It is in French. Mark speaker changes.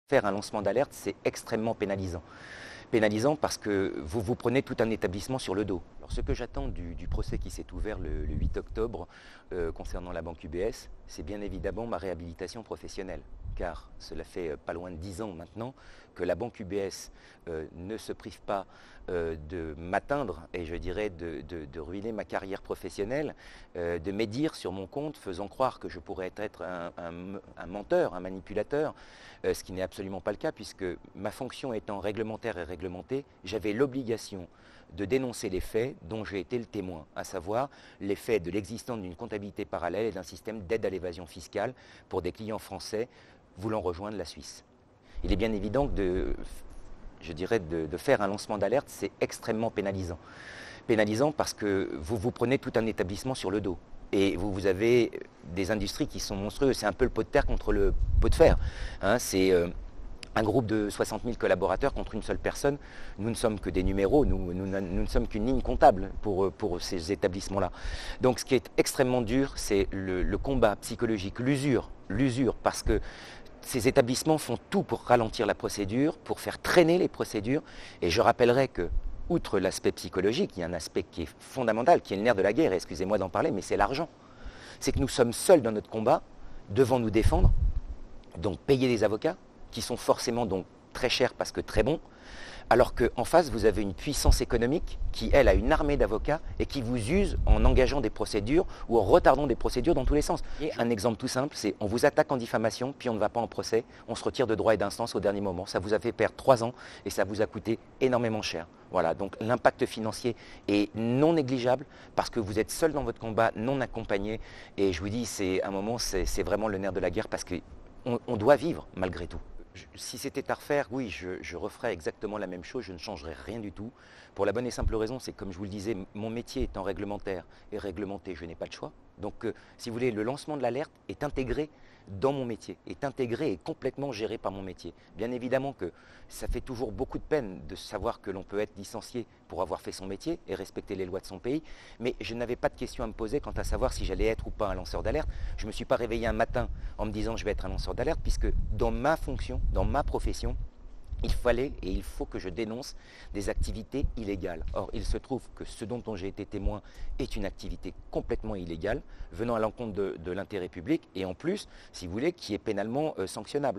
Speaker 1: Faire un lancement d'alerte, c'est extrêmement pénalisant. Pénalisant parce que vous vous prenez tout un établissement sur le dos. Alors, ce que j'attends du procès qui s'est ouvert le 8 octobre concernant la banque UBS, c'est bien évidemment ma réhabilitation professionnelle. Car cela fait pas loin de 10 ans maintenant que la banque UBS ne se prive pas de m'atteindre et je dirais de ruiner ma carrière professionnelle, de médire sur mon compte, faisant croire que je pourrais être un menteur, un manipulateur, ce qui n'est absolument pas le cas puisque ma fonction étant réglementaire et réglementée, j'avais l'obligation de dénoncer les faits dont j'ai été le témoin, à savoir les faits de l'existence d'une comptabilité parallèle et d'un système d'aide à l'évasion fiscale pour des clients français voulant rejoindre la Suisse. Il est bien évident que de faire un lancement d'alerte, c'est extrêmement pénalisant. Pénalisant parce que vous vous prenez tout un établissement sur le dos. Et vous avez des industries qui sont monstrueuses. C'est un peu le pot de terre contre le pot de fer. Hein, c'est un groupe de 60 000 collaborateurs contre une seule personne. Nous ne sommes que des numéros, nous ne sommes qu'une ligne comptable pour ces établissements-là. Donc ce qui est extrêmement dur, c'est le combat psychologique, l'usure, parce que ces établissements font tout pour ralentir la procédure, pour faire traîner les procédures. Et je rappellerai que, outre l'aspect psychologique, il y a un aspect qui est fondamental, qui est le nerf de la guerre, excusez-moi d'en parler, mais c'est l'argent. C'est que nous sommes seuls dans notre combat, devant nous défendre, donc payer des avocats, qui sont forcément donc très chers parce que très bons, alors qu'en face, vous avez une puissance économique qui, elle, a une armée d'avocats et qui vous use en engageant des procédures ou en retardant des procédures dans tous les sens. Et un exemple tout simple, c'est on vous attaque en diffamation, puis on ne va pas en procès, on se retire de droit et d'instance au dernier moment. Ça vous a fait perdre 3 ans et ça vous a coûté énormément cher. Voilà, donc l'impact financier est non négligeable parce que vous êtes seul dans votre combat, non accompagné. Et je vous dis, c'est un moment, c'est vraiment le nerf de la guerre parce qu'on doit vivre malgré tout. Si c'était à refaire, oui, je referais exactement la même chose, je ne changerais rien du tout. Pour la bonne et simple raison, c'est comme je vous le disais, mon métier étant réglementaire et réglementé, je n'ai pas de choix. Donc, si vous voulez, le lancement de l'alerte est intégré dans mon métier, est intégré et complètement géré par mon métier. Bien évidemment que ça fait toujours beaucoup de peine de savoir que l'on peut être licencié pour avoir fait son métier et respecter les lois de son pays, mais je n'avais pas de question à me poser quant à savoir si j'allais être ou pas un lanceur d'alerte. Je ne me suis pas réveillé un matin en me disant je vais être un lanceur d'alerte, puisque dans ma fonction, dans ma profession, il fallait et il faut que je dénonce des activités illégales. Or, il se trouve que ce dont j'ai été témoin est une activité complètement illégale, venant à l'encontre de l'intérêt public et en plus, si vous voulez, qui est pénalement sanctionnable.